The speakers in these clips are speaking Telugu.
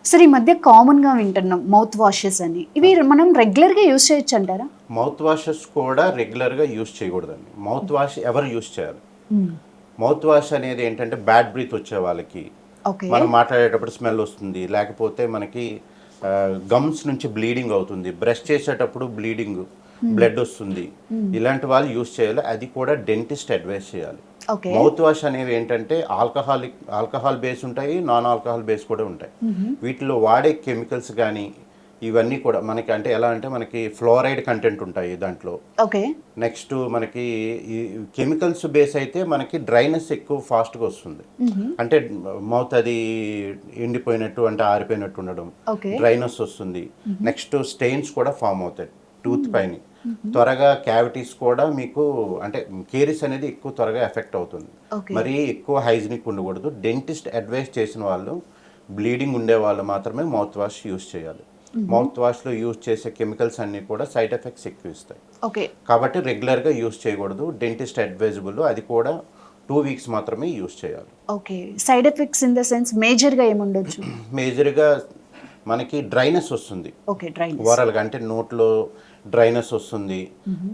సరే ఈ మధ్య కామన్గా వింటున్నాం మౌత్ వాషెస్ అని. ఇవి మనం రెగ్యులర్గా యూస్ చేయొచ్చు అంటారా? మౌత్ వాషెస్ కూడా రెగ్యులర్గా యూస్ చేయకూడదండి. మౌత్ వాష్ ఎవరు యూస్ చేయాలి? మౌత్ వాష్ అనేది ఏంటంటే బ్యాడ్ బ్రీత్ వచ్చే వాళ్ళకి, ఓకే. మనం మాట్లాడేటప్పుడు స్మెల్ వస్తుంది, లేకపోతే మనకి గమ్స్ నుంచి బ్లీడింగ్ అవుతుంది, బ్రష్ చేసేటప్పుడు బ్లడ్ వస్తుంది, ఇలాంటి వాళ్ళు యూస్ చేయాలి. అది కూడా డెంటిస్ట్ అడ్వైస్ చేయాలి. ఓకే. మౌత్ వాష్ అనేవి ఏంటంటే ఆల్కహాల్ బేస్ ఉంటాయి, నాన్ ఆల్కహాల్ బేస్ కూడా ఉంటాయి. వీటిలో వాడే కెమికల్స్ కానీ ఇవన్నీ కూడా మనకి అంటే ఎలా అంటే మనకి ఫ్లోరైడ్ కంటెంట్ ఉంటాయి దాంట్లో. ఓకే. నెక్స్ట్ మనకి ఈ కెమికల్స్ బేస్ అయితే మనకి డ్రైనెస్ ఎక్కువ ఫాస్ట్గా వస్తుంది. అంటే మౌత్ అది ఎండిపోయినట్టు అంటే ఆరిపోయినట్టు ఉండడం, ఓకే. డ్రైనెస్ వస్తుంది. నెక్స్ట్ స్టెయిన్స్ కూడా ఫామ్ అవుతాయి టూత్ పైన. త్వరగా క్యావిటీస్ కూడా మీకు అంటే కేరీస్ అనేది ఎక్కువ త్వరగా ఎఫెక్ట్ అవుతుంది. ఓకే. మరీ ఎక్కువ హైజీనిక్ ఉండకూడదు. డెంటిస్ట్ అడ్వైస్ చేసిన వాళ్ళు, బ్లీడింగ్ ఉండే వాళ్ళు మాత్రమే మౌత్ వాష్ యూస్ చేయాలి. మౌత్ వాష్లో యూజ్ చేసే కెమికల్స్ అన్నీ కూడా సైడ్ ఎఫెక్ట్స్ ఎక్కువ ఇస్తాయి. ఓకే. కాబట్టి రెగ్యులర్గా యూజ్ చేయకూడదు. డెంటిస్ట్ అడ్వైజబుల్, అది కూడా 2 వీక్స్ మాత్రమే యూజ్ చేయాలి. Okay. Side effects in the sense మేజర్‌గా ఏముండొచ్చు? మేజర్గా మనకి డ్రైనెస్ వస్తుంది. ఓకే. డ్రైనెస్. ఓవరాల్గా అంటే నోట్లో డ్రైనెస్ వస్తుంది.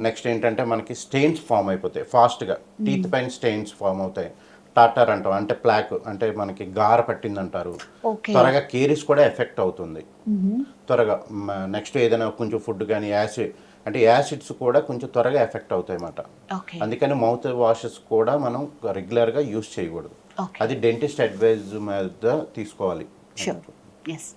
నెక్స్ట్ ఏంటంటే మనకి స్టెయిన్స్ ఫామ్ అయిపోతాయి ఫాస్ట్గా. టీత్ పైన స్టెయిన్స్ ఫామ్ అవుతాయి. టాటర్ అంటాం, అంటే ప్లాక్, అంటే మనకి గార పట్టిందంటారు. ఓకే. త్వరగా కేరీస్ కూడా ఎఫెక్ట్ అవుతుంది త్వరగా. నెక్స్ట్ ఏదైనా కొంచెం ఫుడ్ కానీ యాసిడ్స్ కూడా కొంచెం త్వరగా ఎఫెక్ట్ అవుతాయి అన్నమాట. ఓకే. అందుకని మౌత్ వాషెస్ కూడా మనం రెగ్యులర్గా యూస్ చేయకూడదు. ఓకే. అది డెంటిస్ట్ అడ్వైజ్ మీద తీసుకోవాలి. షూర్. యెస్.